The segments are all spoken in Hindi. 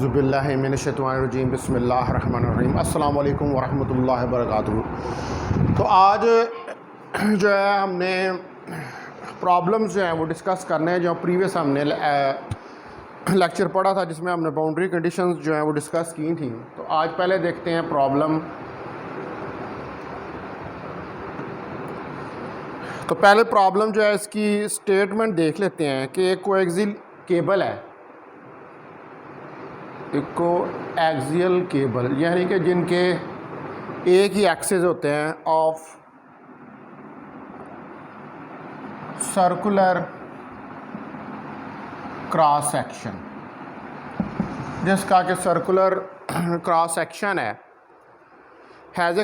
औज़ुबिल्लाहि मिनश्शैतानिर्रजीम बिस्मिल्लाहिर्रहमानिर्रहीम अस्सलामु अलैकुम वरहमतुल्लाहि वबरकातुहू। तो आज जो है हमने प्रॉब्लम्स जो हैं वो डिस्कस करने हैं। जो प्रीवियस हमने लेक्चर पढ़ा था जिसमें हमने बाउंड्री कंडीशंस जो हैं वो डिस्कस की थी। तो आज पहले देखते हैं प्रॉब्लम। तो पहले प्रॉब्लम जो है इसकी स्टेटमेंट देख लेते हैं कि एक कोएक्सियल केबल है, इको एक्सियल केबल यानी कि जिनके एक ही एक्सेस होते हैं ऑफ सर्कुलर क्रॉस सेक्शन, जिसका कि सर्कुलर क्रॉस सेक्शन है, has a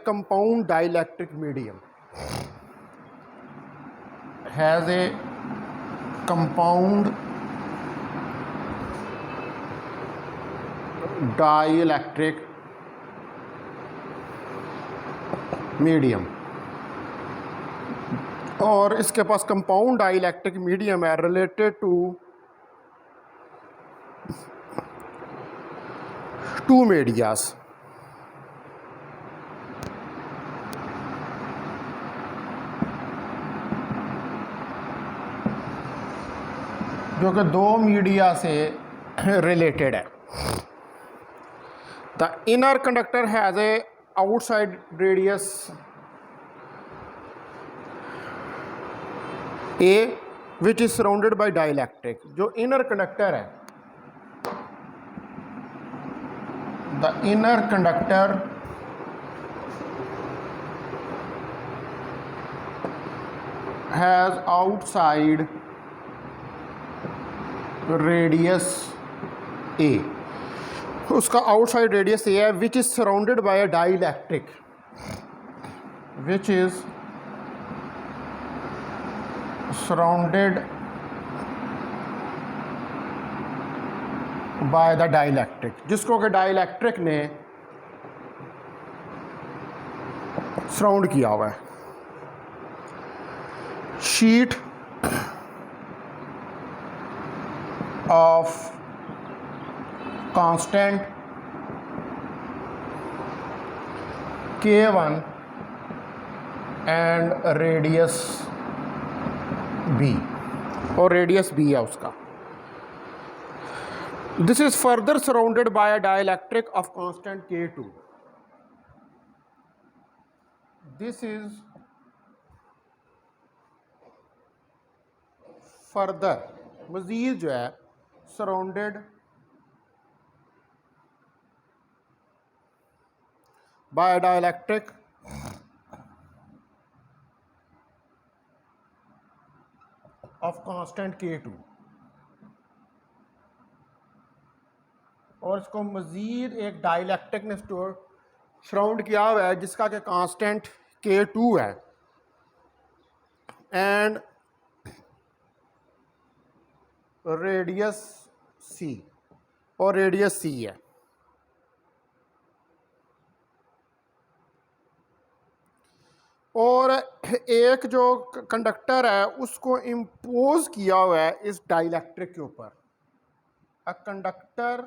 compound dielectric medium, has a compound dielectric medium, और इसके पास कंपाउंड डाइलेक्ट्रिक मीडियम है रिलेटेड टू मीडियास। जो कि दो मीडिया से रिलेटेड है। The inner conductor has a outside radius a which is surrounded by dielectric. जो इनर कंडक्टर है, the inner conductor has outside radius a, उसका आउटसाइड रेडियस ए है, which is surrounded by a dielectric, which is surrounded by the dielectric, जिसको कि डाइलेक्ट्रिक ने सराउंड किया हुआ है। Sheet of constant K1 and radius B, और रेडियस B है उसका। This is further surrounded by a dielectric of constant K2। This is further मजीद जो है surrounded by a dielectric of constant K2, और इसको मज़ीद एक डाइलेक्ट्रिक ने सराउंड किया हुआ है जिसका कि कांस्टेंट K2 है एंड रेडियस C, और रेडियस C है। और एक जो कंडक्टर है उसको इम्पोज किया हुआ है इस डाइलेक्ट्रिक के ऊपर। A conductor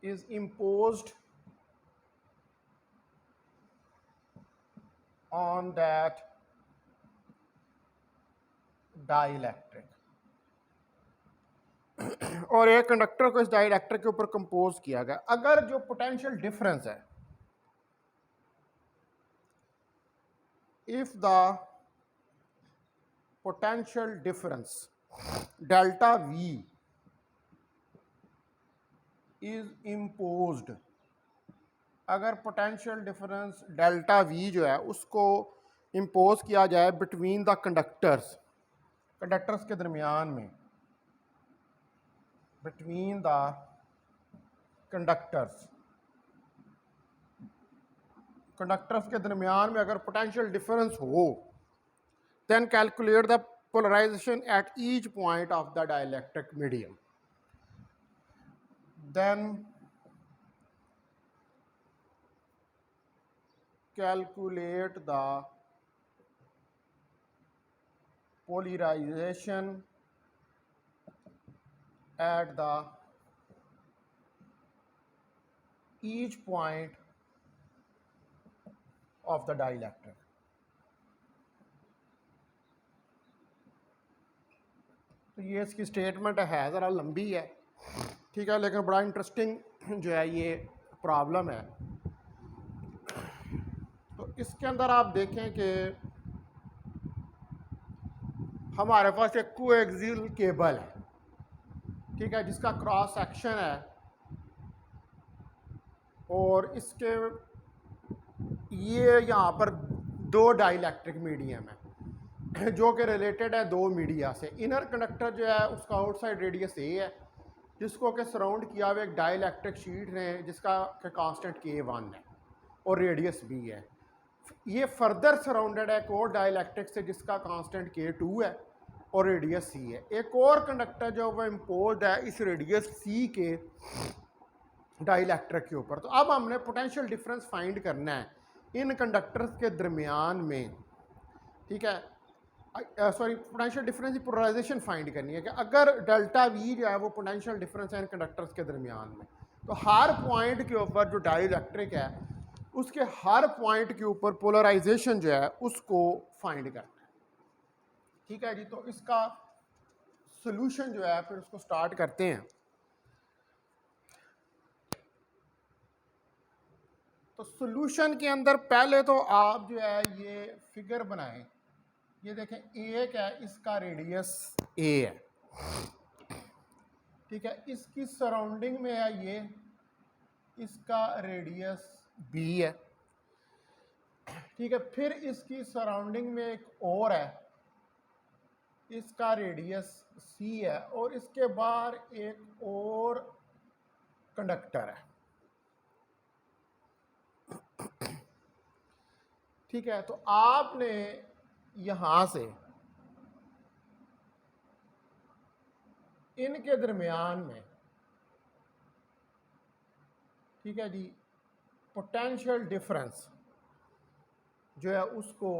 is imposed on that dielectric, और एक कंडक्टर को इस डाइलेक्ट्रिक के ऊपर कंपोज किया गया। अगर जो पोटेंशियल डिफरेंस है, if the potential difference delta V is imposed, अगर पोटेंशियल डिफरेंस डेल्टा V जो है उसको इम्पोज किया जाए बिटवीन द कंडक्टर्स के दरमियान में, बिटवीन द कंडक्टर्स के दरमियान में अगर पोटेंशियल डिफरेंस हो, then calculate the polarization at each point of the dielectric medium. Then calculate the polarization at the each point of the dielectric। तो ये इसकी स्टेटमेंट है, ज़रा लंबी है, ठीक है, लेकिन बड़ा इंटरेस्टिंग जो है ये प्रॉब्लम है। तो इसके अंदर आप देखें कि हमारे पास एक कोएक्सियल केबल है, ठीक है, जिसका क्रॉस सेक्शन है और इसके ये यहाँ पर दो डाइलेक्ट्रिक मीडियम है जो कि रिलेटेड है दो मीडिया से। इनर कंडक्टर जो है उसका आउटसाइड रेडियस ए है, जिसको कि सराउंड किया हुआ एक डाइलेक्ट्रिक शीट है जिसका कांस्टेंट K1 है और रेडियस B है। ये फर्दर सराउंडेड है एक और डाइलेक्ट्रिक से जिसका कांस्टेंट K2 है और रेडियस C है। एक और कंडक्टर जो वो इम्पोज्ड है इस रेडियस C के डाइलेक्ट्रिक के ऊपर। तो अब हमने पोटेंशियल डिफरेंस फाइंड करना है इन कंडक्टर्स के दरमियान में, ठीक है, सॉरी पोटेंशियल डिफरेंस की पोलराइजेशन फाइंड करनी है कि अगर डेल्टा वी जो है वो पोटेंशियल डिफरेंस है इन कंडक्टर्स के दरमियान में, तो हर पॉइंट के ऊपर जो डाइलेक्ट्रिक है उसके हर पॉइंट के ऊपर पोलराइजेशन जो है उसको फाइंड करना है, ठीक है जी। तो इसका सोल्यूशन जो है फिर उसको स्टार्ट करते हैं। तो सोल्यूशन के अंदर पहले तो आप जो है ये फिगर बनाएं, ये देखें एक है इसका रेडियस ए है, ठीक है, इसकी सराउंडिंग में है ये इसका रेडियस बी है, ठीक है, फिर इसकी सराउंडिंग में एक और है इसका रेडियस सी है और इसके बाहर एक और कंडक्टर है, ठीक है। तो आपने यहां से इनके दरमियान में, ठीक है जी, पोटेंशियल डिफरेंस जो है उसको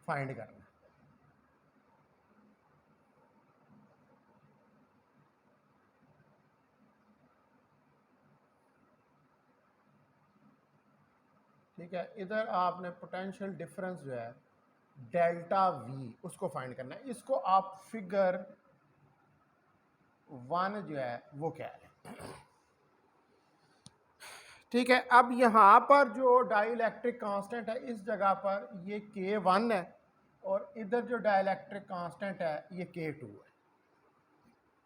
फाइंड करना है। ठीक है, इधर आपने पोटेंशियल डिफरेंस जो है डेल्टा वी उसको फाइंड करना है। इसको आप फिगर 1 जो है वो कह रहे हैं, ठीक है। अब यहाँ पर जो डाइलेक्ट्रिक कांस्टेंट है इस जगह पर ये K1 है और इधर जो डाइलेक्ट्रिक कांस्टेंट है ये K2 है,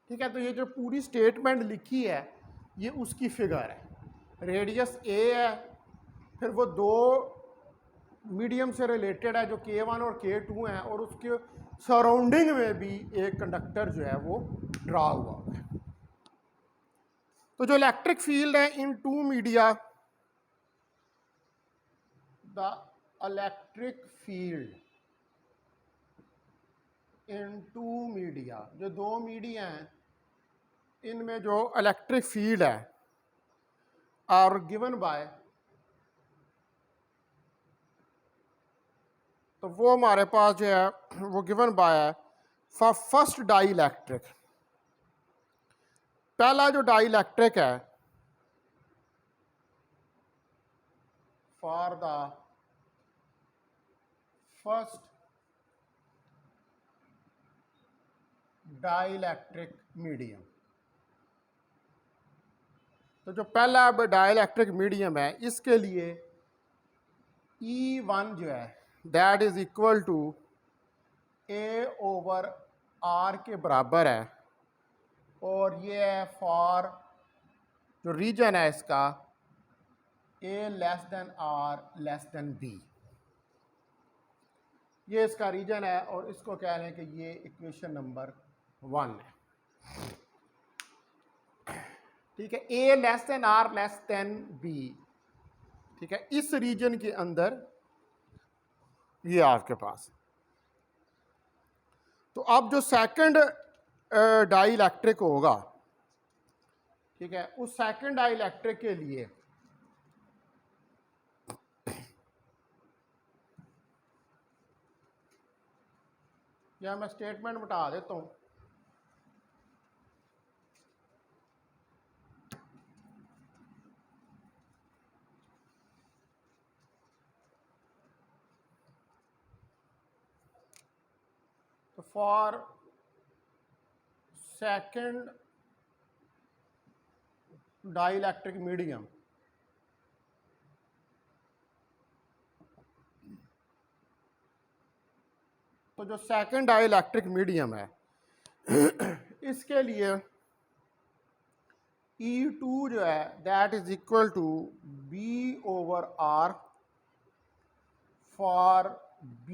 ठीक है। तो ये जो पूरी स्टेटमेंट लिखी है ये उसकी फिगर है, रेडियस A है, फिर वो दो मीडियम से रिलेटेड है जो K1 और K2 हैं और उसके सराउंडिंग में भी एक कंडक्टर जो है वो ड्रा हुआ है। तो जो इलेक्ट्रिक फील्ड है in two media, the electric field in two media, जो दो मीडिया हैं इनमें जो इलेक्ट्रिक फील्ड है आर गिवन बाय, तो वो हमारे पास जो है वो गिवन बाय है फॉर फर्स्ट डाइलेक्ट्रिक, पहला जो डाइलेक्ट्रिक है for the first dielectric medium. तो जो पहला डाइलेक्ट्रिक मीडियम है इसके लिए E1 जो है that is equal to A/R के बराबर है और ये है फॉर जो रीजन है इसका A R B, ये इसका रीजन है और इसको कह रहे हैं कि ये इक्वेशन नंबर 1 है, ठीक है। A R B, ठीक है, इस रीजन के अंदर ये आपके पास। तो अब जो सेकंड डाइलेक्ट्रिक होगा, ठीक है, उस सेकंड डाइलेक्ट्रिक के लिए या मैं स्टेटमेंट बता देता हूं, फॉर सेकंड डाइलेक्ट्रिक मीडियम, तो जो सेकंड डाइलेक्ट्रिक मीडियम है इसके लिए E2 जो है that is equal to B over R for B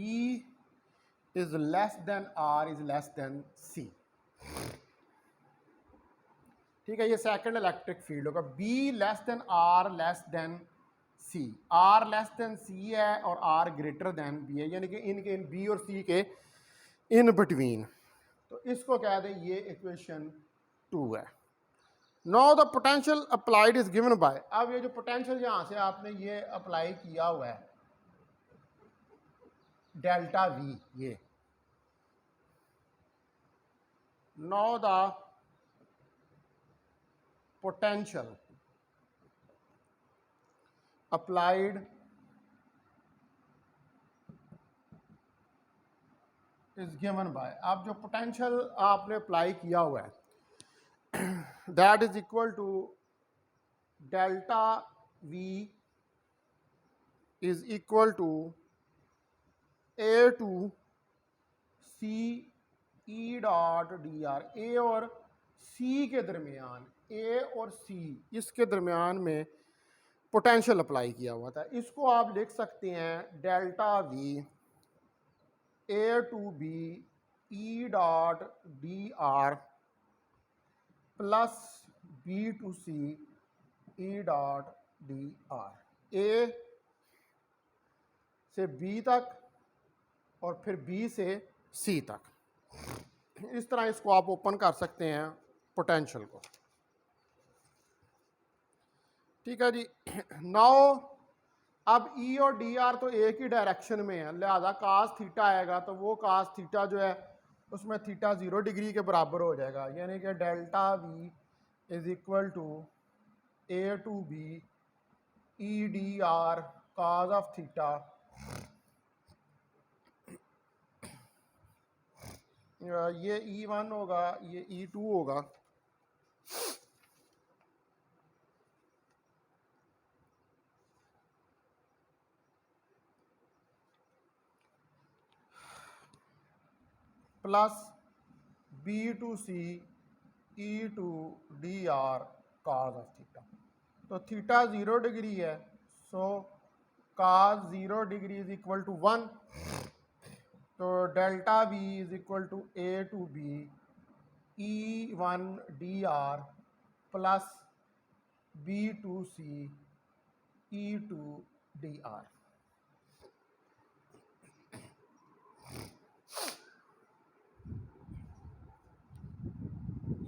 is less than R is less than C। ठीक है, ये सेकंड इलेक्ट्रिक फील्ड होगा। B less than R less than C, R less than C है और R ग्रेटर देन B है, यानी कि इनके इन B और C के इन बिटवीन। तो इसको कह दें ये इक्वेशन 2 है। Now the potential applied is given by, अब ये जो पोटेंशियल यहां से आपने ये अप्लाई किया हुआ है डेल्टा V, ये now the potential applied is given by, अब जो पोटेंशियल आपने अप्लाई किया हुआ है that is equal to delta V is equal to A to C E dot D r. A और C के दरमियान, A और C इसके दरमियान में पोटेंशियल अप्लाई किया हुआ था। इसको आप लिख सकते हैं delta V A to B E dot D R plus B to C E dot D R. A से B तक और फिर B से C तक, इस तरह इसको आप ओपन कर सकते हैं पोटेंशियल को। ठीक है जी। नाउ अब E और DR तो एक ही डायरेक्शन में है, लिहाजा कास थीटा आएगा तो वो कास थीटा जो है उसमें थीटा 0 डिग्री के बराबर हो जाएगा, यानी कि delta V is equal to A to B E D R cos of theta ये E1 होगा, ये E2 होगा। Plus B to C E two D R cos of theta. तो थीटा 0 डिग्री है, so cos 0 degree is equal to 1। तो delta V is equal to A to B E1 D R plus B to C E two D R.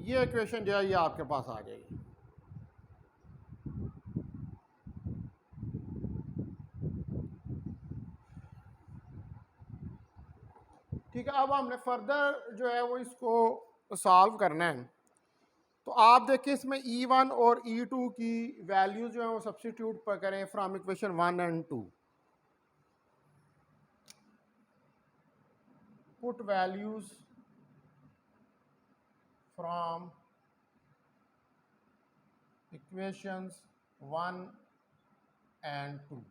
ये इक्वेशन जो है ये आपके पास आ जाएगी। ठीक है, अब हमने फर्दर जो है वो इसको सॉल्व करना है। तो आप देखिए इसमें E1 और E2 की वैल्यूज जो है वो सब्स्टिट्यूट पर करें from equation 1 and 2। Put values from equations 1 and 2।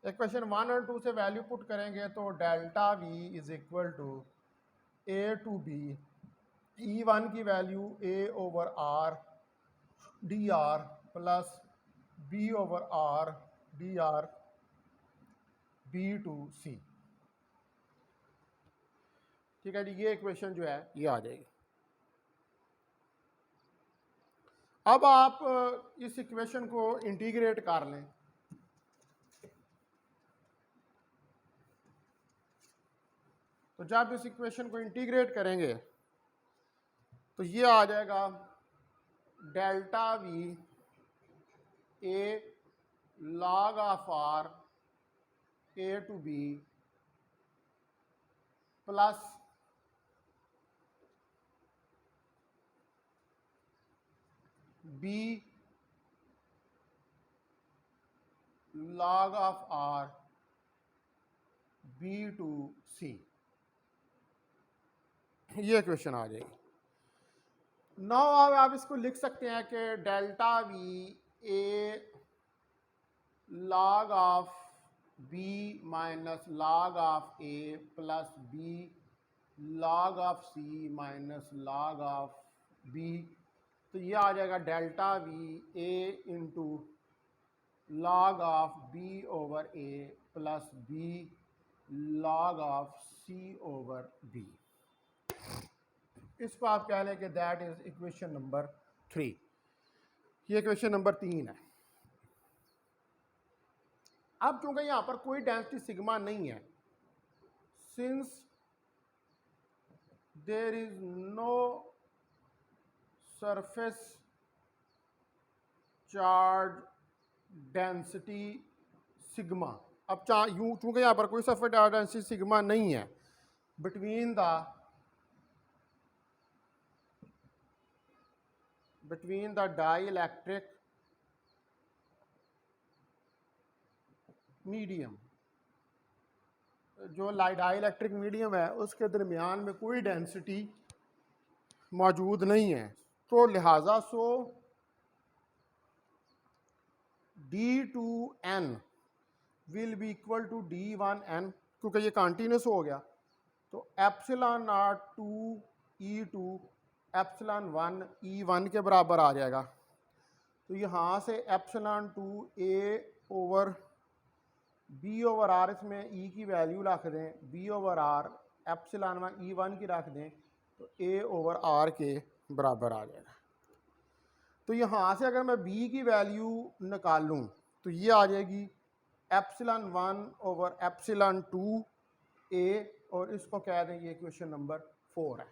Equation 1 और 2 से वैल्यू पुट करेंगे तो delta V is equal to A to B E1 की value A over R D R plus B over R D R B to C। ठीक है जी, ये इक्वेशन जो है ये आ जाएगी। अब आप इस इक्वेशन को इंटीग्रेट कर लें। तो जब इस इक्वेशन को इंटीग्रेट करेंगे तो ये आ जाएगा delta V A log of R A to B plus B log of R B to C। ये इक्वेशन आ जाएगी। नाउ आप इसको लिख सकते हैं कि delta V A log of B minus log of A plus B log of C minus log of B. तो ये आ जाएगा delta V A into log of B over A plus B log of C over B. इसको आप कह लें कि दैट इज इक्वेशन नंबर 3। ये इक्वेशन नंबर 3 है। अब चूंकि यहां पर कोई डेंसिटी सिग्मा नहीं है, since there is no surface charge density sigma. अब यूं चूंकि यहां पर कोई सरफेस चार्ज डेंसिटी सिग्मा नहीं है बिटवीन द डाइलेक्ट्रिक मीडियम, जो डाइलेक्ट्रिक मीडियम है उसके दरमियान में कोई डेंसिटी मौजूद नहीं है, तो लिहाजा D2n will be equal to D1n, क्योंकि ये कॉन्टीन्यूस हो गया। तो epsilon not 2E2 epsilon 1 E1 के बराबर आ जाएगा। तो यहाँ से epsilon 2A over B over R, इसमें ई की वैल्यू रख दें, B over are epsilon 1 E1 की रख दें, तो ए ओवर आर के बराबर आ जाएगा। तो यहाँ से अगर मैं बी की वैल्यू निकालूँ तो ये आ जाएगी एप्सिलॉन 1 ओवर एप्सिलॉन 2 ए, और इसको कह दें ये इक्वेशन नंबर 4 है।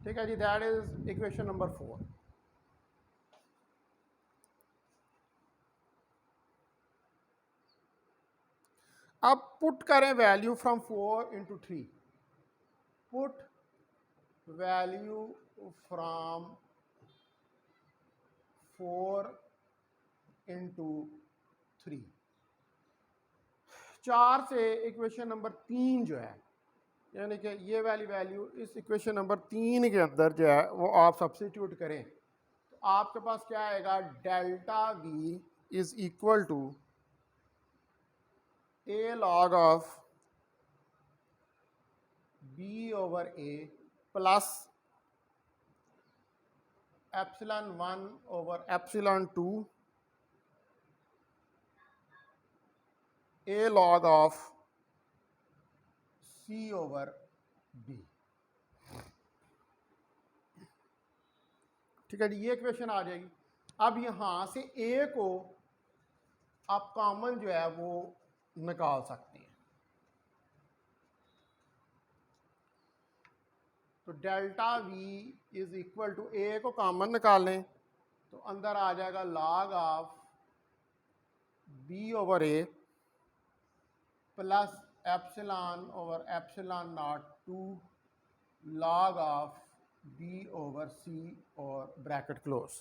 ठीक है जी, दैट इज इक्वेशन नंबर 4। अब पुट करें value from 4 into 3। Put value from 4 into 3। 4 से इक्वेशन नंबर 3 जो है, यानी कि ये वाली वैल्यू इस इक्वेशन नंबर 3 के अंदर जो है वो आप सब्स्टिट्यूट करें, तो आपके पास क्या आएगा, delta we is equal to A log of B over A plus epsilon 1 over epsilon 2 A log of C over B. ठीक है जी, ये इक्वेशन आ जाएगी। अब यहाँ से ए को आप कॉमन जो है वो निकाल सकते हैं। तो delta we is equal to, a को कॉमन निकाल लें तो अंदर आ जाएगा log of B over A plus epsilon over epsilon naught 2 log of B over c और ब्रैकेट क्लोज।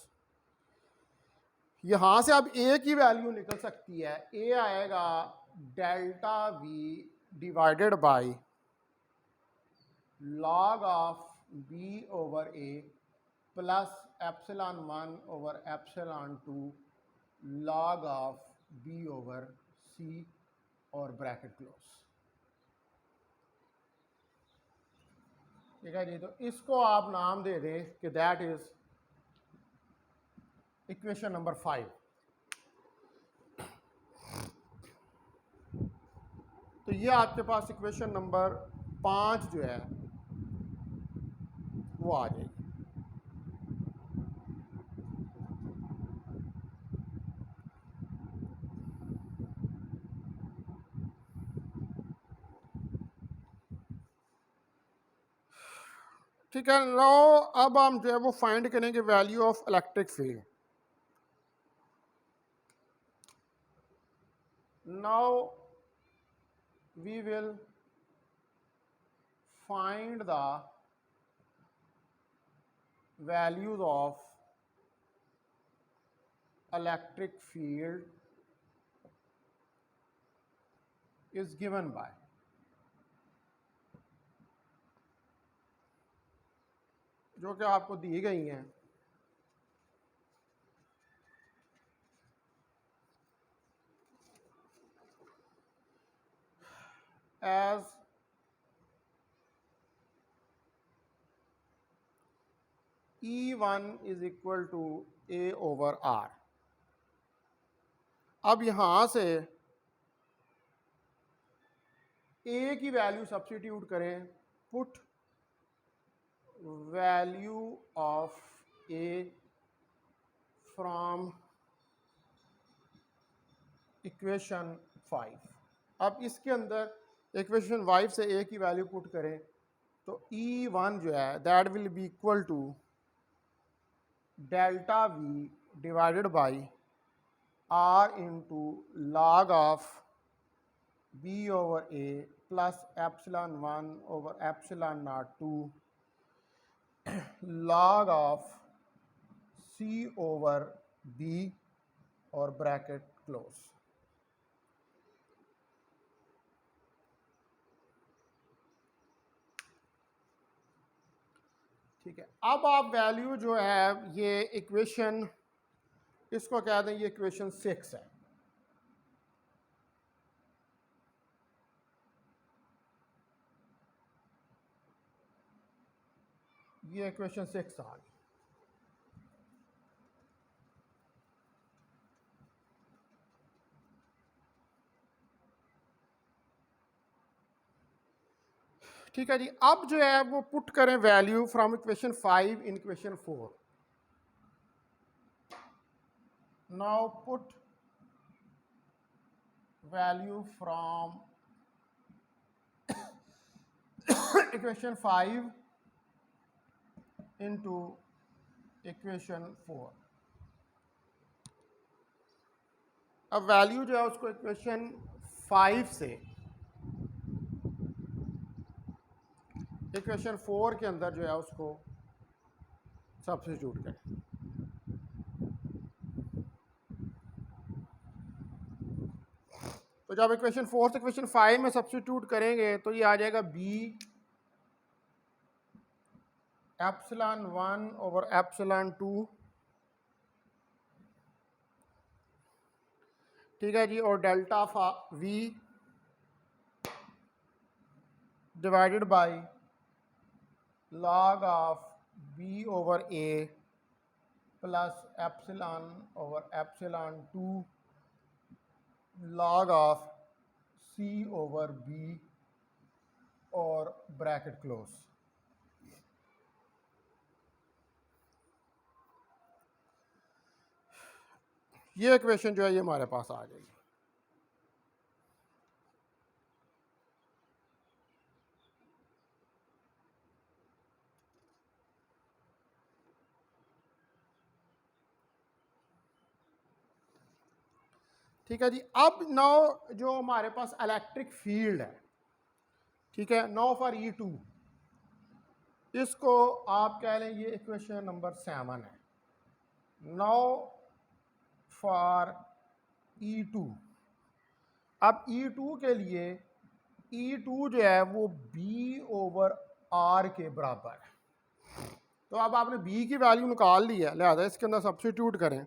यहाँ से अब ए की वैल्यू निकल सकती है, ए आएगा delta v divided by log of B over A plus epsilon 1 over epsilon 2 log of B over c और ब्रैकेट क्लोज। ठीक है जी, तो इसको आप नाम दे दें कि दैट इज इक्वेशन नंबर 5। तो ये आपके पास इक्वेशन नंबर 5 जो है वो आ जाएगी। ठीक है, लो अब हम जो है वो फाइंड करेंगे value of electric field. Now we will find the values of electric field is given by जो कि आपको दी गई हैं as E1 is equal to A over R। अब यहां से A की वैल्यू सब्स्टिट्यूट करें, put value of A from equation 5। अब इसके अंदर इक्वेशन 5 से A की वैल्यू पुट करें तो E1 जो है that will be equal to delta V divided by R into log of B over A plus epsilon 1 over epsilon naught 2 log of C over B और ब्रैकेट क्लोज। ठीक है, अब आप वैल्यू जो है ये इक्वेशन, इसको कह दें ये इक्वेशन 6 है। ये इक्वेशन 6 आ गई। ठीक है जी, अब जो है वो पुट करें value from equation 5 in equation 4। Now put value from equation 5 into equation 4। अब वैल्यू जो है उसको इक्वेशन 5 से इक्वेशन 4 के अंदर जो है उसको सब्स्टिट्यूट करें। तो जब इक्वेशन 4 से इक्वेशन 5 में सब्स्टिट्यूट करेंगे तो ये आ जाएगा B एप्सिलॉन 1 ओवर एप्सिलॉन 2। ठीक है जी, और delta V divided by log of B over A plus epsilon over epsilon 2 log of C over B और ब्रैकेट क्लोज। ये इक्वेशन जो है ये हमारे पास आ जाएगी। ठीक है जी, अब नाउ जो हमारे पास इलेक्ट्रिक फील्ड है, ठीक है, नाउ फॉर E2, इसको आप कह लें ये इक्वेशन नंबर 7 है। नाउ फॉर E2, अब E2 के लिए E2 जो है वो B ओवर R के बराबर है। तो अब आपने B की वैल्यू निकाल ली है, लिहाजा इसके अंदर सब्स्टिट्यूट करें।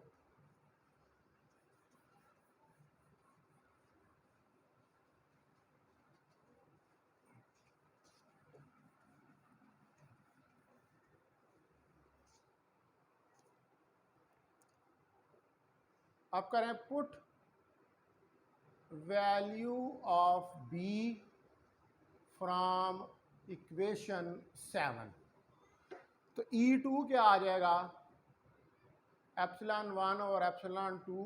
अब करें put value of B from equation 7। तो E2 क्या आ जाएगा, एप्सिलॉन 1 और epsilon 2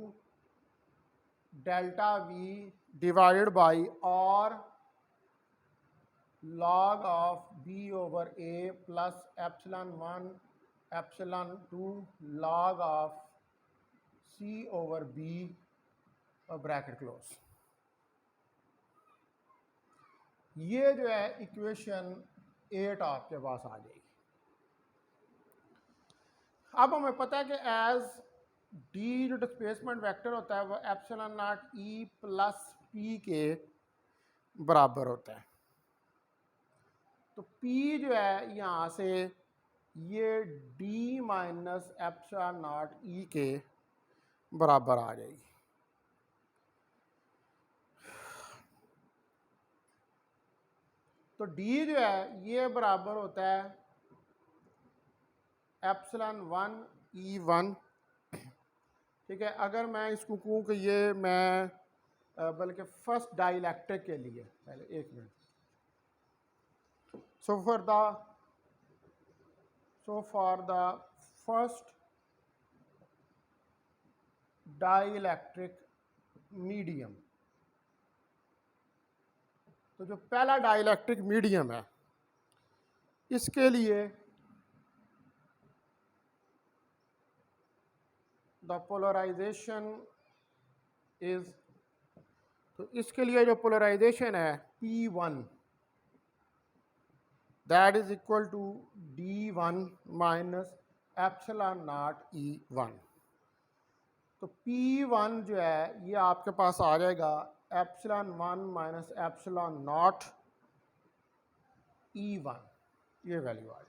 delta V divided by R log of B over A plus epsilon 1 epsilon 2 log of C over B और ब्रैकेट क्लोज। ये जो है इक्वेशन 8 आपके पास आ जाएगी। अब हमें पता है कि एज डी जो डिस्प्लेसमेंट वेक्टर होता है वो epsilon not E plus P के बराबर होता है। तो पी जो है यहाँ से ये डी माइनस एप्सिलॉन नॉट ई के बराबर आ जाएगी। तो डी जो है ये बराबर होता है एप्सिलॉन वन ई वन। ठीक है, अगर मैं इसको कहूँ कि ये मैं बल्कि फर्स्ट डाइलेक्ट्रिक के लिए पहले एक minute, so for the first dielectric medium, तो जो पहला डाइलेक्ट्रिक मीडियम है इसके लिए द पोलराइजेशन इज, तो इसके लिए जो पोलराइजेशन है P1 that is equal to D1 minus epsilon naught E1। तो P1 जो है ये आपके पास आ जाएगा epsilon 1 minus epsilon naught E1, ये वैल्यू आ जाएगी।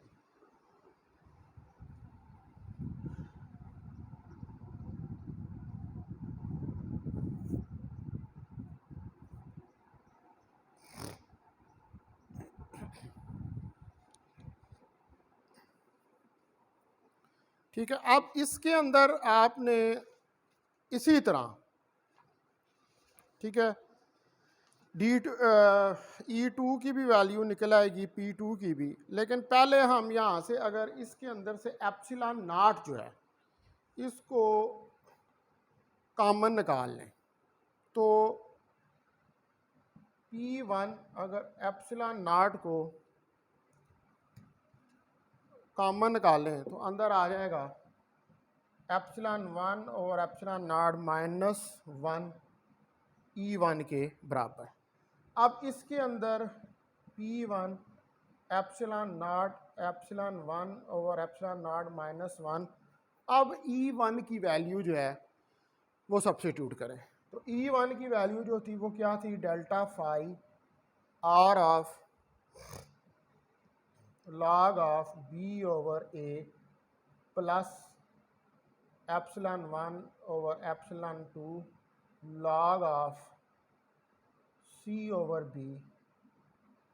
ठीक है, अब इसके अंदर आपने इसी तरह, ठीक है, E2 की भी वैल्यू निकल आएगी, P2 की भी, लेकिन पहले हम यहाँ से अगर इसके अंदर से एप्सिलॉन नॉट जो है इसको कॉमन निकाल लें तो P1 अगर एप्सिलॉन नॉट को कॉमन निकालें तो अंदर आ जाएगा एप्सिलॉन 1 और एप्सिलॉन नॉट माइनस 1 E1 के बराबर। अब इसके अंदर P1 epsilon naught epsilon 1 over epsilon naught minus 1, अब E1 की वैल्यू जो है वो सब्स्टिट्यूट करें। तो E1 की वैल्यू जो थी वो क्या थी, delta phi R of log of B over A plus epsilon 1 over epsilon 2 log of C over B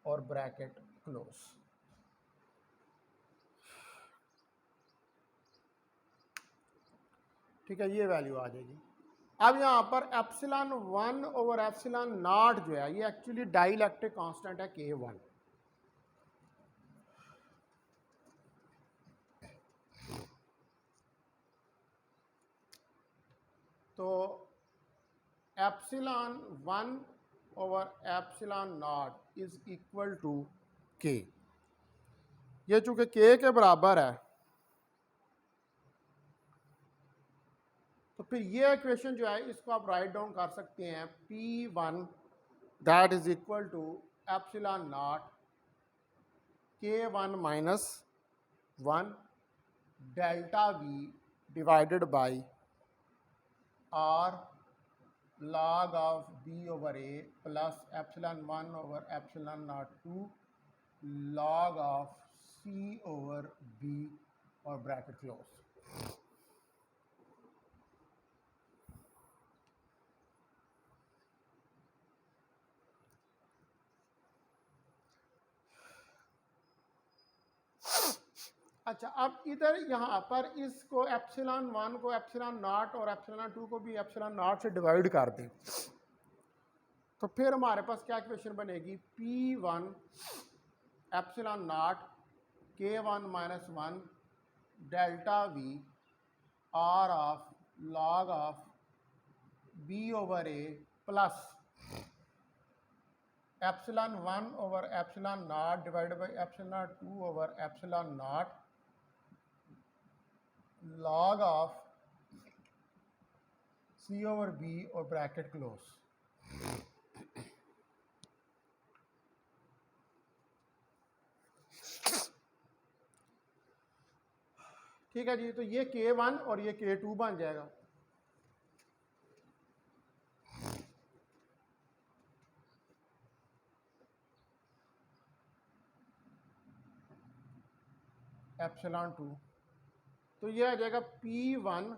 और ब्रैकेट क्लोज। ठीक है, ये वैल्यू आ जाएगी। अब यहाँ पर एप्सिलॉन 1 ओवर एप्सिलॉन नॉट जो है ये एक्चुअली डाइलेक्ट्रिक कांस्टेंट है K1। तो epsilon 1 over epsilon naught is equal to K। ये चूंकि K के बराबर है तो फिर ये इक्वेशन जो है इसको आप राइट डाउन कर सकते हैं P1 that is equal to epsilon naught K1 minus 1 delta V divided by R log of B over A plus epsilon 1 over epsilon naught 2 log of C over B और ब्रैकेट क्लोज। अच्छा, अब इधर यहाँ पर इसको एप्सिलॉन 1 को एप्सिलॉन नॉट और एप्सिलॉन 2 को भी एप्सिलॉन नॉट से डिवाइड कर दें तो फिर हमारे पास क्या इक्वेशन बनेगी, P1 epsilon naught K1 minus 1 delta V R of log of B over A plus epsilon 1 over epsilon naught divided by epsilon 2 over epsilon not log of C over B और ब्रैकेट क्लोज। ठीक है जी। तो ये K1 और ये K2 बन जाएगा। एप्सिलॉन 2, तो ये आ जाएगा P1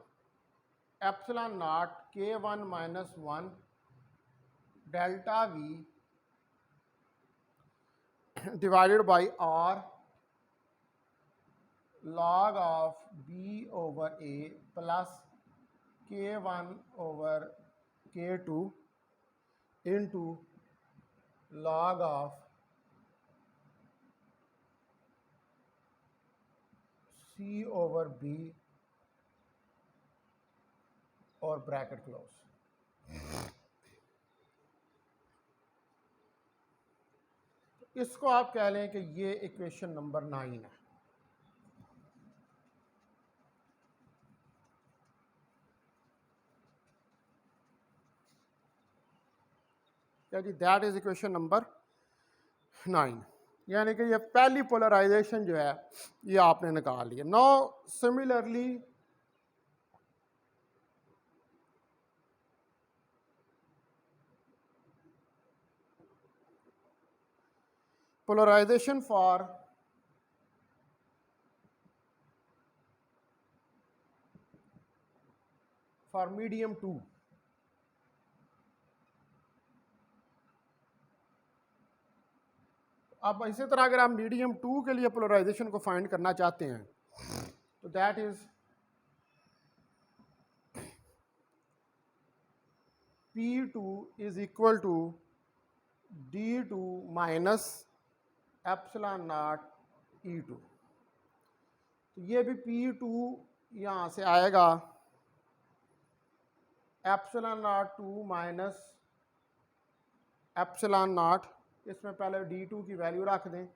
epsilon naught K1 minus 1 delta V divided by R log of B over A plus K1 over K2 into log of C over B और ब्रैकेट क्लोज। इसको आप कह लें कि ये इक्वेशन नंबर 9 है। क्या जी, दैट इज इक्वेशन नंबर 9। यानी कि ये पहली पोलराइजेशन जो है ये आपने निकाल लिया। Now similarly polarization for medium 2, अब इसी तरह अगर आप मीडियम 2 के लिए पोलराइजेशन को फाइंड करना चाहते हैं तो that is P2 is equal to D2 minus epsilon naught E2। तो ये भी P2 यहाँ से आएगा epsilon naught 2 minus epsilon naught, इसमें पहले D2 की वैल्यू रख दें,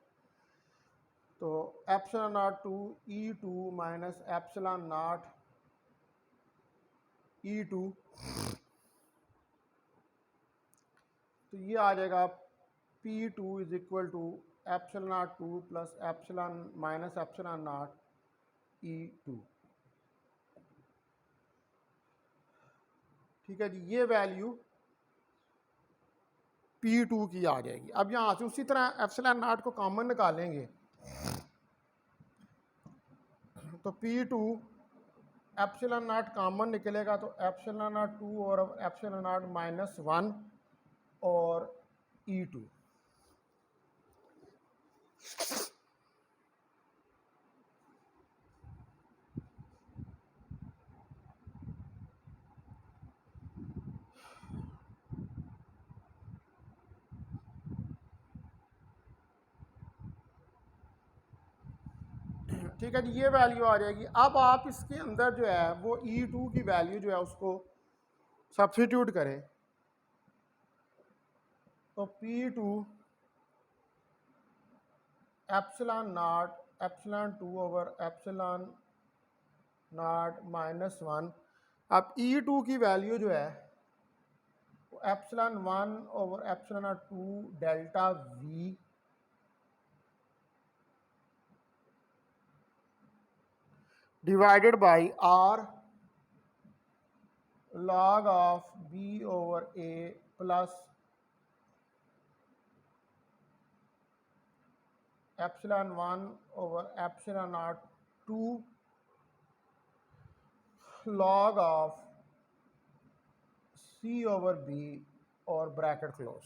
तो epsilon naught 2 E2 minus epsilon naught E2, तो ये आ जाएगा P2 is equal to epsilon naught 2 plus epsilon minus epsilon naught E2। ठीक है जी, ये वैल्यू P2 की आ जाएगी। अब यहाँ से उसी तरह एप्सिलॉन नॉट को कॉमन निकालेंगे, तो P2 एप्सिलॉन नॉट कॉमन निकलेगा, तो एप्सिलॉन नॉट 2 और एप्सिलॉन नॉट माइनस 1 और E2। ठीक है जी, ये वैल्यू आ जाएगी। अब आप इसके अंदर जो है वो E2 की वैल्यू जो है उसको सब्स्टिट्यूट करें, तो P2 epsilon naught epsilon 2 over epsilon naught minus 1। अब E2 की वैल्यू जो है वो epsilon 1 over epsilon naught 2 delta V divided by R log of B over A plus epsilon 1 over epsilon naught 2 log of C over B और ब्रैकेट क्लोज।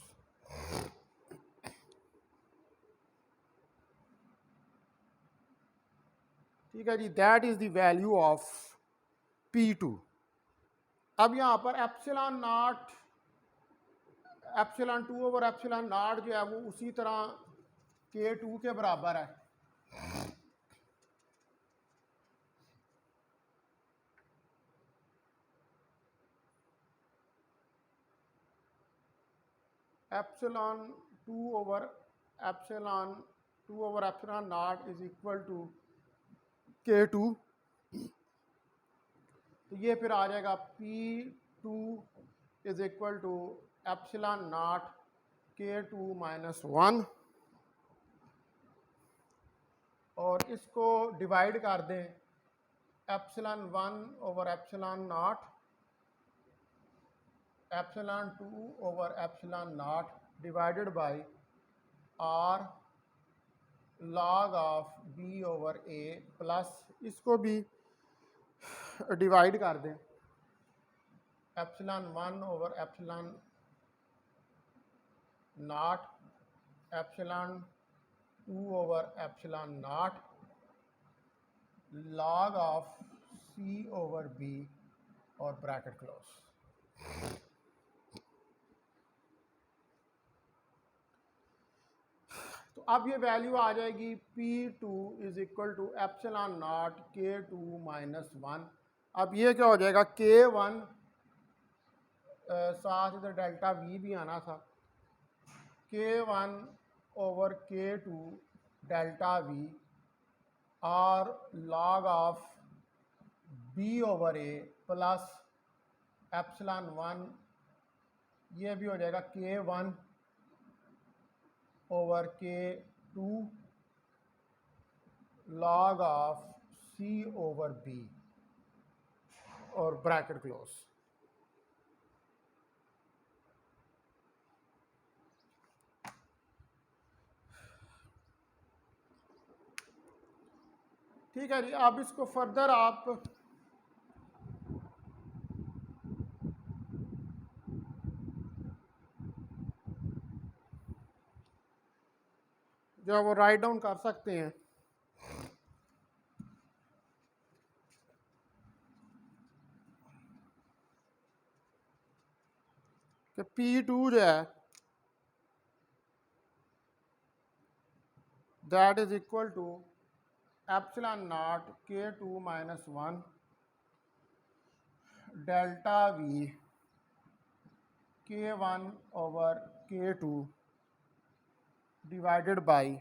ठीक है जी, that is the value of P2। अब यहाँ पर epsilon naught epsilon 2 over epsilon not जो है वो उसी तरह K2 के बराबर है। Epsilon 2 over epsilon naught is equal to K2। तो ये फिर आ जाएगा P2 is equal to epsilon naught K2 minus 1, और इसको डिवाइड कर दें epsilon 1 over epsilon naught, epsilon 2 over epsilon naught divided by R log of B over A plus, इसको भी डिवाइड कर दें, epsilon 1 over epsilon naught, epsilon 2 over epsilon not log of C over B और ब्रैकेट क्लोज। तो अब ये वैल्यू आ जाएगी P2 is equal to epsilon naught K2 minus 1। अब ये क्या हो जाएगा, K1 साथ इधर डेल्टा V भी आना था, K1 over K2 delta V और log of B over A plus epsilon 1, ये भी हो जाएगा K1 over K2 log of C over B और ब्रैकेट क्लोज। ठीक है जी, अब इसको फर्दर आप जो है वो राइट डाउन कर सकते हैं कि P2 जो है that is equal to epsilon naught K2 minus 1 delta V K1 over K2 divided by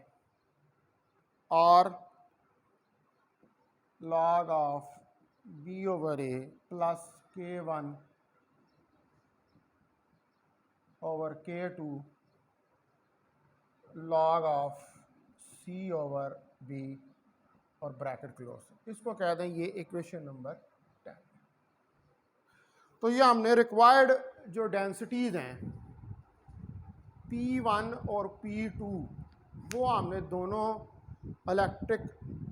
और log of B over A plus K1 over K2 log of C over B और ब्रैकेट क्लोज। इसको कह दें ये इक्वेशन नंबर 10। तो ये हमने रिक्वायर्ड जो डेंसिटीज़ हैं P1 और P2 वो हमने दोनों इलेक्ट्रिक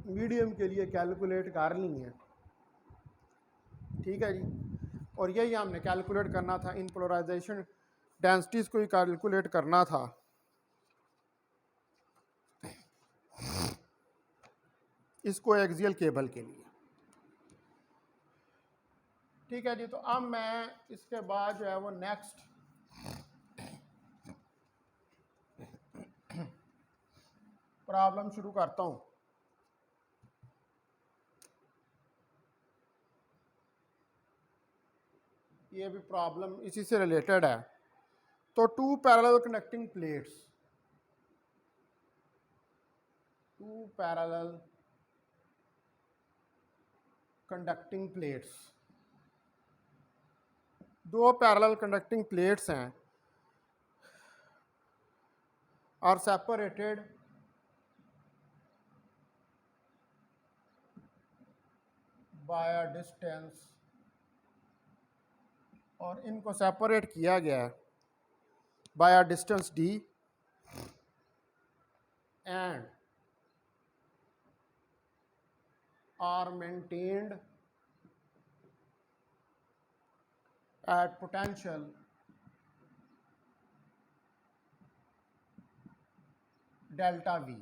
मीडियम के लिए कैलकुलेट कर ली हैं। ठीक है जी, और यही हमने कैलकुलेट करना था, इन पोलराइजेशन डेंसिटीज़ को ही कैलकुलेट करना था। इसको एक्सियल केबल के लिए। ठीक है जी, तो अब मैं इसके बाद जो है वो नेक्स्ट प्रॉब्लम शुरू करता हूँ। ये भी प्रॉब्लम इसी से रिलेटेड है। तो two parallel connecting plates, two parallel conducting plates, दो पैरेलल कंडक्टिंग प्लेट्स हैं are separated by a distance, और इनको सेपरेट किया गया है by a distance d and are maintained at potential delta V,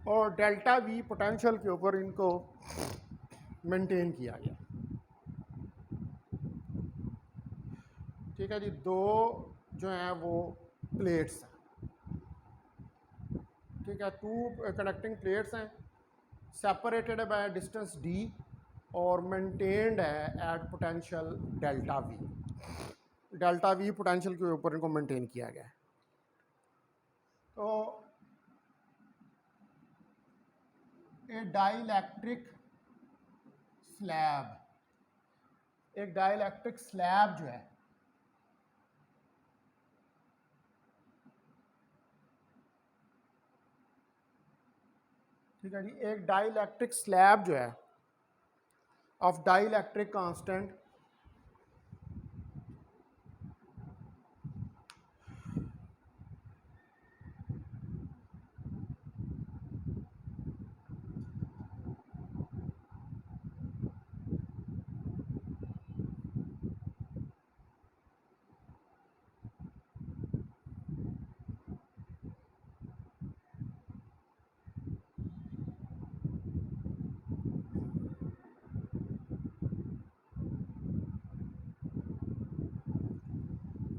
और डेल्टा V पोटेंशियल के ऊपर इनको मेंटेन किया गया। ठीक है जी, दो जो हैं वो प्लेट्स हैं। ठीक है, टू कनेक्टिंग प्लेट्स हैं, सेपरेटेड बाय डिस्टेंस d और मेंटेन्ड है at potential delta V। Delta V potential के ऊपर इनको मेंटेन किया गया है। तो ए डाइलेक्ट्रिक स्लैब, एक डाइलेक्ट्रिक स्लैब जो है ठीक है जी। एक डाइलेक्ट्रिक स्लैब जो है ऑफ डाइलेक्ट्रिक कांस्टेंट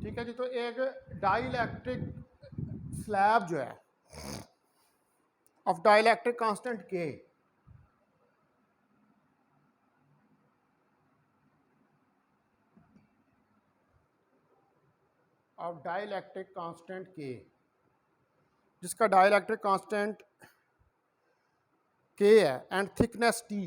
ठीक है जी। तो एक डाइलेक्ट्रिक स्लैब जो है ऑफ डाइलेक्ट्रिक कांस्टेंट के ऑफ डाइलेक्ट्रिक कांस्टेंट के जिसका डाइलेक्ट्रिक कांस्टेंट के है एंड थिकनेस टी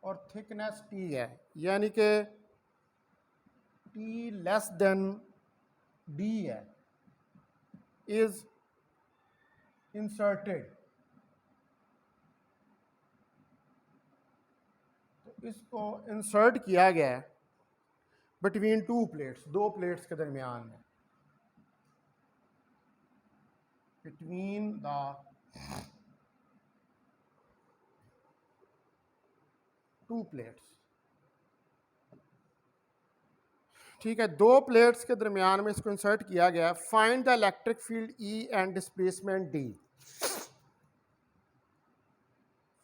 और थिकनेस टी है, यानी कि टी लेस देन डी है, इज इंसर्टेड। तो इसको इंसर्ट किया गया है बिटवीन टू प्लेट्स, दो प्लेट्स के दरमियान में, बिटवीन द टू प्लेट्स। ठीक है, दो प्लेट्स के दरमियान में इसको इंसर्ट किया गया। Find the electric field E and displacement D.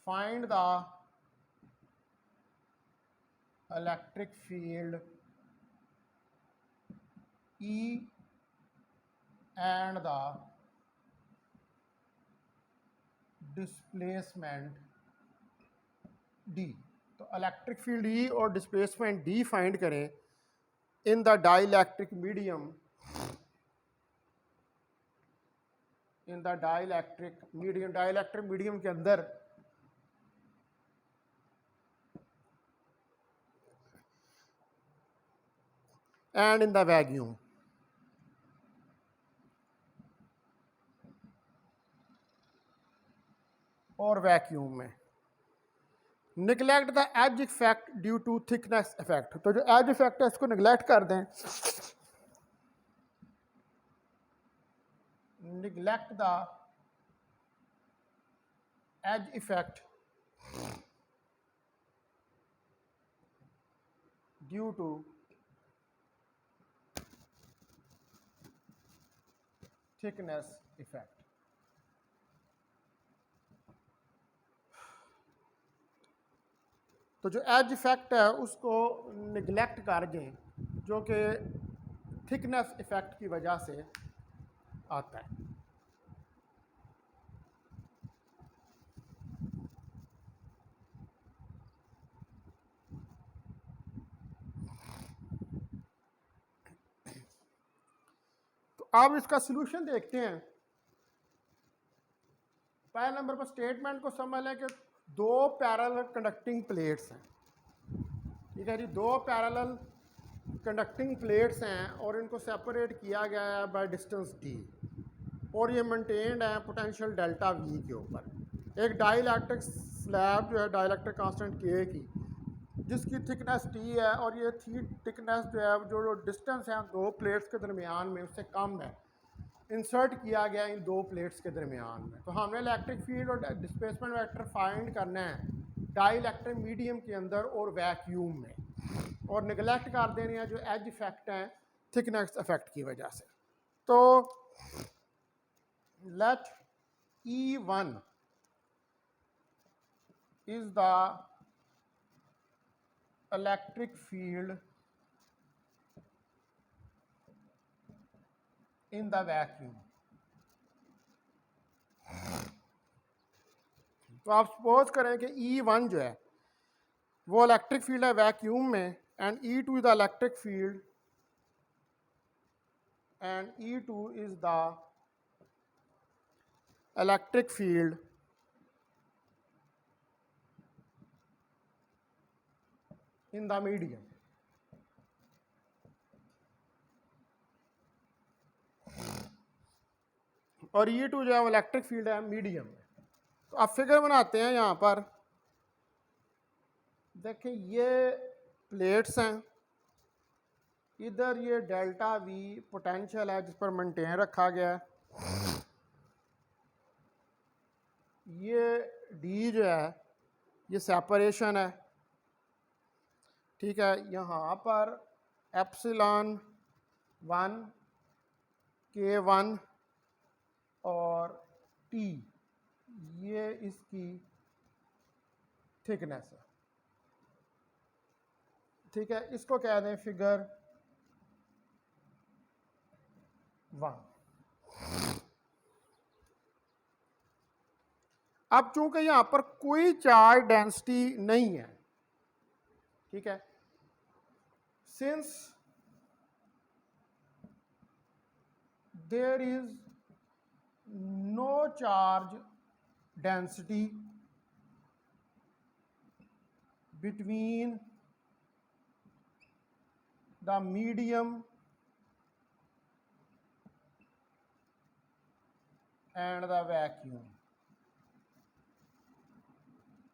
Find the electric field E and the displacement D. तो इलेक्ट्रिक फील्ड ई और डिस्प्लेसमेंट डी फाइंड करें in the dielectric medium, in the dielectric medium, dielectric medium के अंदर एंड इन द वैक्यूम। और वैक्यूम में। Neglect the edge effect due to thickness effect. तो जो एज इफेक्ट है इसको निगलेक्ट कर दें। Neglect the edge effect due to thickness effect. तो जो एज इफेक्ट है उसको निगलेक्ट कर दें, जो कि थिकनेस इफेक्ट की वजह से आता है। तो अब इसका सलूशन देखते हैं। पहले नंबर पर स्टेटमेंट को समझ लें कि दो पैरेलल कंडक्टिंग प्लेट्स हैं। ठीक है जी, दो पैरेलल कंडक्टिंग प्लेट्स हैं और इनको सेपरेट किया गया है बाय डिस्टेंस डी, और ये मेंटेन्ड है पोटेंशियल डेल्टा वी के ऊपर। एक डाइलेक्ट्रिक स्लैब जो है डाइलेक्ट्रिक कांस्टेंट के की, जिसकी थिकनेस टी है, और ये थिकनेस जो है जो डिस्टेंस है दो प्लेट्स के दरमियान में उससे कम है, इंसर्ट किया गया इन दो प्लेट्स के दरमियान में। तो हमने इलेक्ट्रिक फील्ड और डिस्प्लेसमेंट वेक्टर फाइंड करना है डाइलेक्ट्रिक मीडियम के अंदर और वैक्यूम में, और निगलेक्ट कर देने हैं जो एज इफेक्ट हैं थिकनेस इफेक्ट की वजह से। तो let E1 is the electric field in the vacuum. तो आप सपोज करें कि E1 जो है वो इलेक्ट्रिक फील्ड है वैक्यूम में, and E2 is the electric field, and E2 is the electric field in the medium. और E2 जो है वो इलेक्ट्रिक फील्ड है मीडियम में। तो अब फिगर बनाते हैं यहाँ पर। देखें ये प्लेट्स हैं, इधर ये डेल्टा वी पोटेंशियल है जिस पर मेंटेन रखा गया है, ये डी जो है ये सेपरेशन है, ठीक है। यहाँ पर एप्सिलॉन 1 K1 और टी ये इसकी थिकनेस है, ठीक है। इसको कह दें फिगर 1। अब चूंकि यहां पर कोई चार्ज डेंसिटी नहीं है, ठीक है, since there is no charge density between the medium and the vacuum.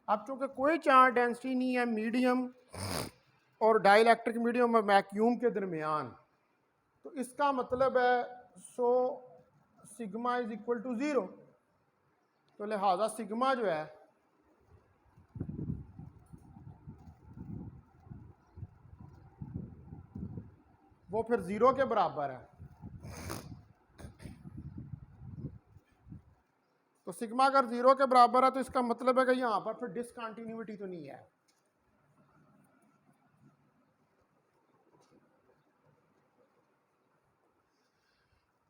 अब चूंकि कोई चार्ज डेंसिटी नहीं है मीडियम और डाइलेक्ट्रिक मीडियम और वैक्यूम के दरमियान, तो इसका मतलब है so sigma is equal to 0। तो लिहाजा सिग्मा जो है वो फिर 0 के बराबर है। तो सिग्मा अगर 0 के बराबर है तो इसका मतलब है कि यहां पर फिर डिसकंटिन्यूटी तो नहीं है।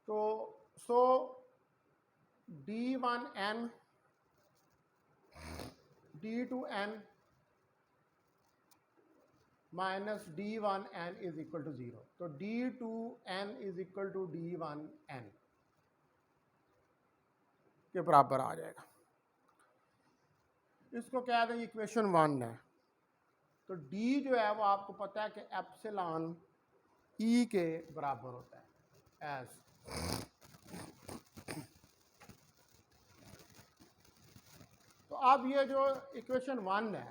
तो so D1n D2n minus D1n is equal to 0। तो D2n is equal to D1n के बराबर आ जाएगा। इसको कह दें इक्वेशन 1 है। तो D जो है वो आपको पता है कि एप्सिलॉन E के बराबर होता है एज। तो अब ये जो इक्वेशन 1 है,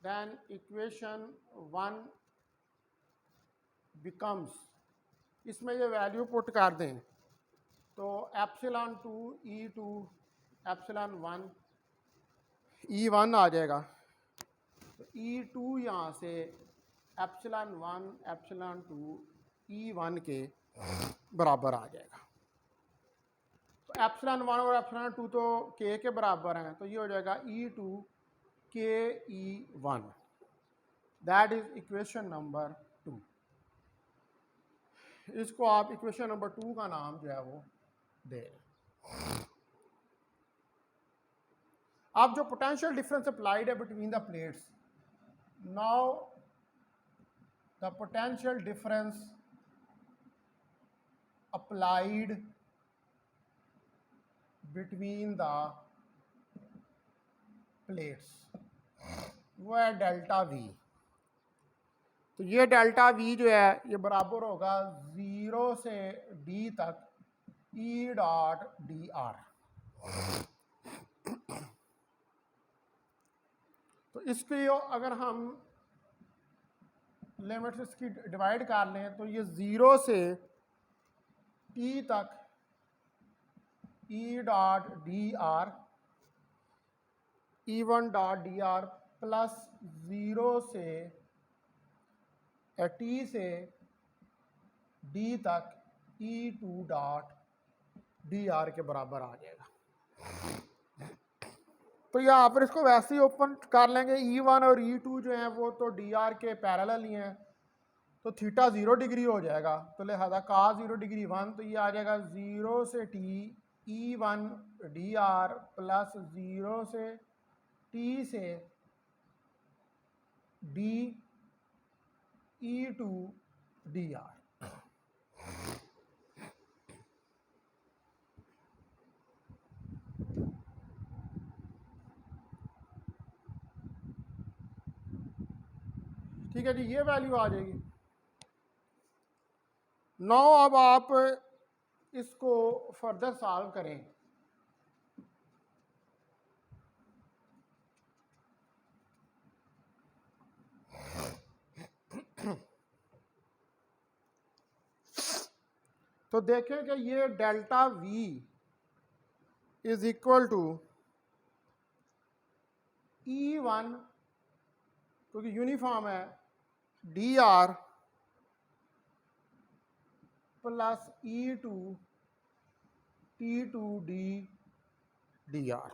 देन इक्वेशन 1 बिकम्स, इसमें ये वैल्यू पुट कर दें तो एप्सिलॉन 2 E2 एप्सिलॉन 1 E1 आ जाएगा। तो E2 यहाँ से एप्सिलॉन 1 एप्सिलॉन 2 E1 के बराबर आ जाएगा। तो एप्सिलॉन 1 और एप्सिलॉन 2 तो K के बराबर हैं, तो ये हो जाएगा E2 KE1। That is equation number 2। इसको आप इक्वेशन नंबर 2 का नाम जो है वो दे रहे। अब जो पोटेंशियल डिफरेंस अप्लाइड है between the plates, now the potential difference applied between the plates वो है डेल्टा वी। तो ये डेल्टा वी जो है ये बराबर होगा 0 से D तक E डॉट डी आर। तो इसकी अगर हम लिमिट्स इसकी डिवाइड कर लें तो ये 0 से T तक E dot D R E1 dot D R plus 0 से T से D तक E2 डॉट डी आर के बराबर आ जाएगा। तो यहाँ पर इसको वैसे ही ओपन कर लेंगे। E1 और E2 जो हैं वो तो डी आर के पैरेलल ही हैं, तो थीटा 0 डिग्री हो जाएगा। तो लिहाजा cos 0 डिग्री 1, तो ये आ जाएगा 0 से T E1 D R plus 0 से T से D E2 डी आर। ठीक है जी, ये वैल्यू आ जाएगी। 9 अब आप इसको फर्दर सॉल्व करें तो देखें कि ये delta we is equal to E1, क्योंकि यूनिफॉर्म है, D R plus E2 T2 D R.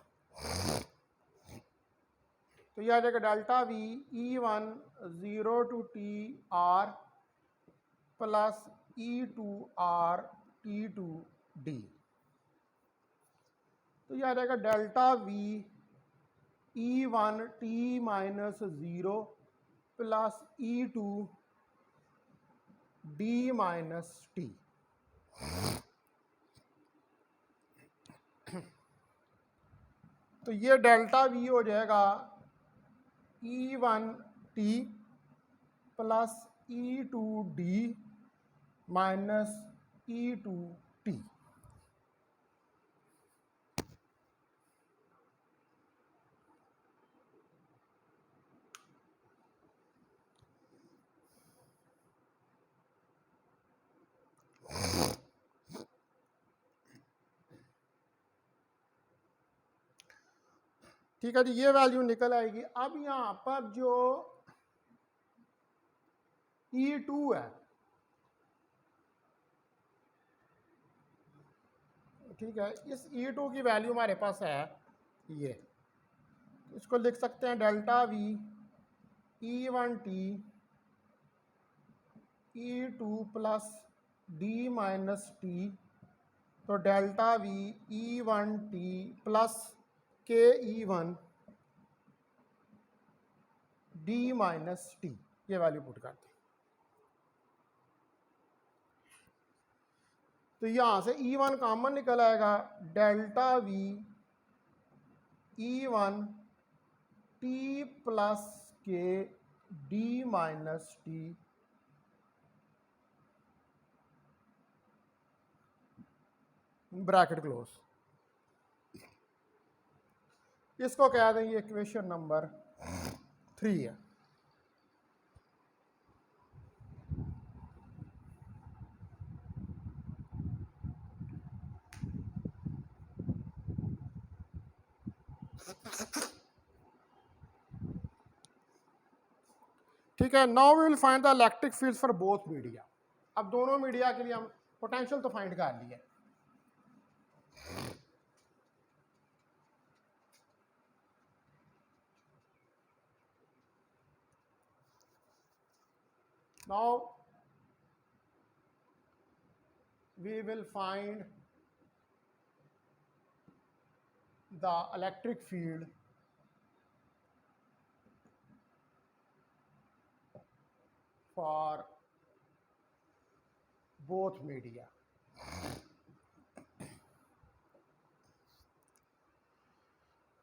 तो यह आ जाएगा delta we E1 0 to T R plus E2 R T2 D। तो यह आ जाएगा delta we E1 T minus 0 plus E2 D minus T. तो ये डेल्टा वी हो जाएगा E1 T plus E2 D minus E2 T। ठीक है जी, ये वैल्यू निकल आएगी। अब यहाँ पर जो E2 है, ठीक है, इस E2 की वैल्यू हमारे पास है ये, इसको लिख सकते हैं delta we E1 T E2 plus D minus T. तो delta we E1 T plus k E1 D minus t, ये वैल्यू पुट करते हैं। तो यहां से E1 कॉमन निकल आएगा, delta we E1 T plus k D minus t bracket close. इसको कह दें ये इक्वेशन नंबर 3 है। ठीक है, now we will find the electric field for both media. अब दोनों मीडिया के लिए हम पोटेंशियल तो फाइंड कर लिए। Now we will find the electric field for both media.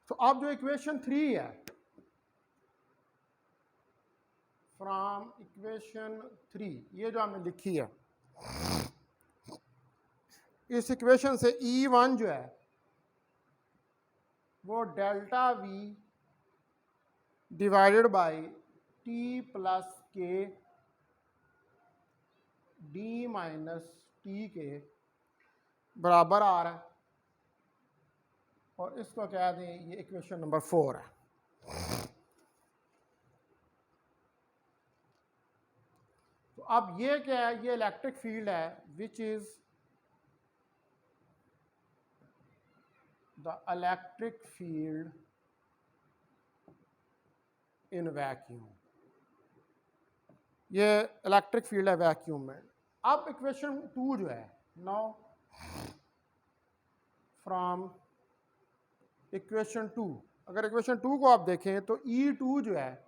तो अब जो इक्वेशन 3 है, फ्रॉम इक्वेशन 3, ये जो हमने लिखी है, इस इक्वेशन से E1 जो है वो delta v divided bye T plus के डी माइनस टी के बराबर आ रहा है, और इसको कह दें ये इक्वेशन नंबर 4 है। तो अब ये क्या है, ये इलेक्ट्रिक फील्ड है which is the electric field in vacuum. ये इलेक्ट्रिक फील्ड है वैक्यूम में। अब इक्वेशन 2 जो है, नाउ फ्रॉम इक्वेशन 2, अगर इक्वेशन 2 को आप देखें तो E2 जो है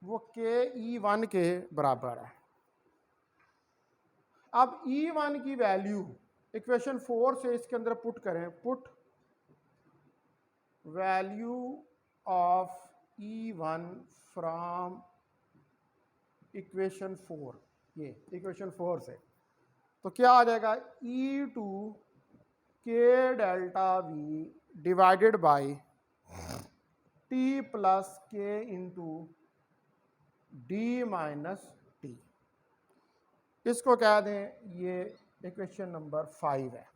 वो के E1 के बराबर है। अब E1 की वैल्यू इक्वेशन 4 से इसके अंदर पुट करें, put value of E1 from equation 4, ये इक्वेशन 4 से तो क्या आ जाएगा, ई to k delta v divided by t plus k into d minus t. इसको कह दें ये इक्वेशन नंबर 5 है।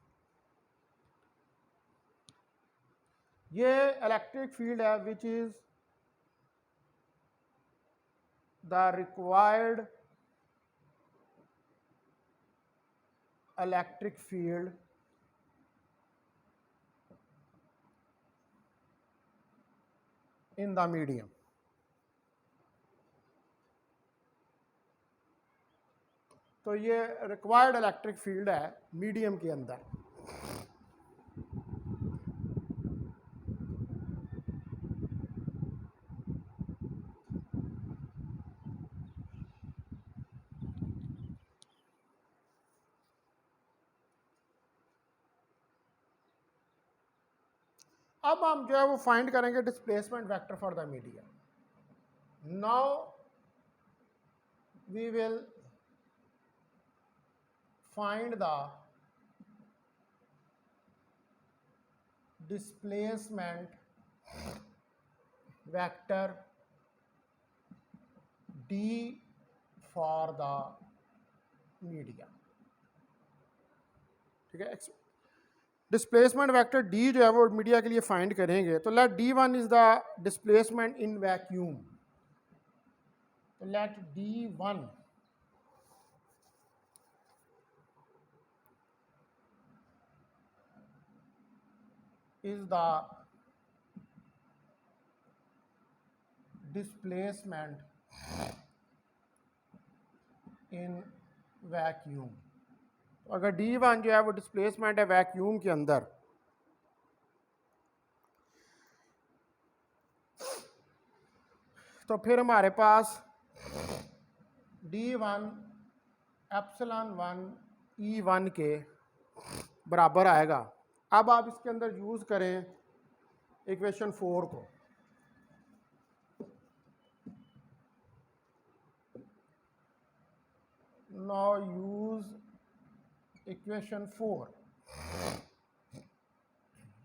ये इलेक्ट्रिक फील्ड है which is the required electric field in the medium. तो ये रिक्वायर्ड इलेक्ट्रिक फील्ड है मीडियम के अंदर। अब हम जो है वो फाइंड करेंगे displacement vector for the medium. Now we will find the displacement vector d for the media। ठीक है, डिस्प्लेसमेंट वेक्टर डी जो है वो मीडिया के लिए फाइंड करेंगे। तो let d1 is the displacement in vacuum. तो let d1 is the displacement in vacuum। अगर D1 जो है वो डिस्प्लेसमेंट है वैक्यूम के अंदर, तो फिर हमारे पास D1 ε1 E1 के बराबर आएगा। अब आप इसके अंदर यूज़ करें इक्वेशन 4 को। Now use equation 4।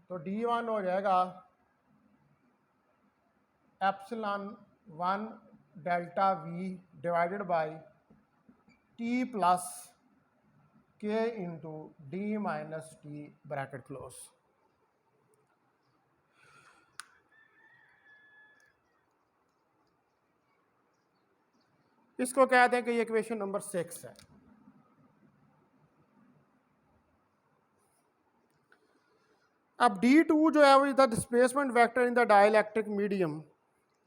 तो D1 हो जाएगा ε1 delta v divided by t plus k into d minus t bracket close. इसको कहते हैं कि ये इक्वेशन नंबर 6 है। अब D2 जो है वो the displacement vector in the dielectric medium.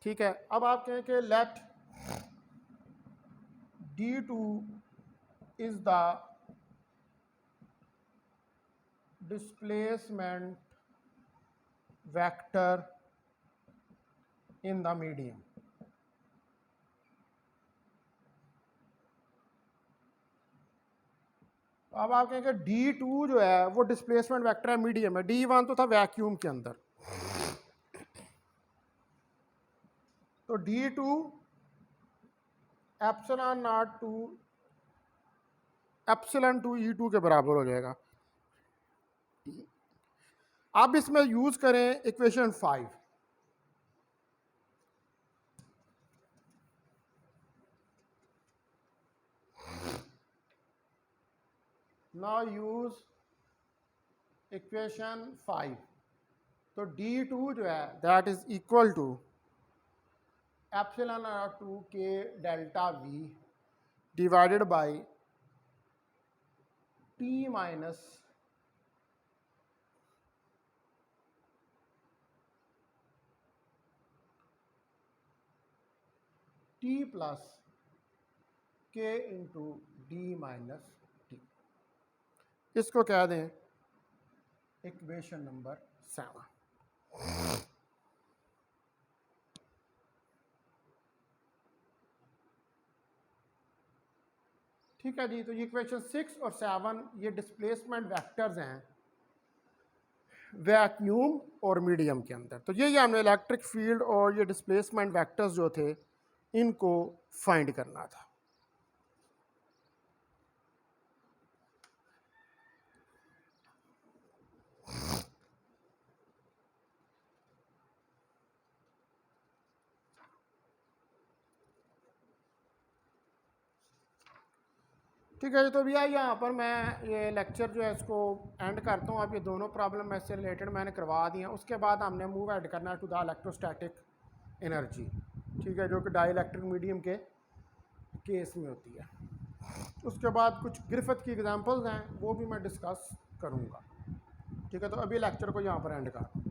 ठीक है, अब आप कहें कि let D2 is the displacement vector in the medium। अब आप कहेंगे D2 जो है वो डिस्प्लेसमेंट वेक्टर है मीडियम है। D1 तो था वैक्यूम के अंदर। तो D2 epsilon naught to epsilon two E2 के बराबर हो जाएगा। अब इसमें यूज करें इक्वेशन 5। Now use equation 5। तो D2 जो है that is equal to epsilon naught two k delta v divided by t minus t plus k into d minus t. इसको कह दें इक्वेशन नंबर 7। ठीक है जी, तो ये इक्वेशन 6 और 7 ये डिस्प्लेसमेंट वेक्टर्स हैं वैक्यूम और मीडियम के अंदर। तो ये हमने इलेक्ट्रिक फील्ड और ये डिस्प्लेसमेंट वेक्टर्स जो थे इनको फाइंड करना था। ठीक है जी। तो भैया यहाँ पर मैं ये लेक्चर जो है इसको एंड करता हूँ। अब ये दोनों प्रॉब्लम इससे रिलेटेड मैंने करवा दी हैं। उसके बाद हमने मूव ऐड करना है टू द इलेक्ट्रोस्टैटिक एनर्जी, ठीक है, जो कि डाइलेक्ट्रिक मीडियम के केस में होती है। उसके बाद कुछ ग्रिफिथ की एग्जांपल्स हैं, वो भी मैं डिस्कस करूँगा। ठीक है, तो अभी लेक्चर को यहाँ पर एंड करता हूँ।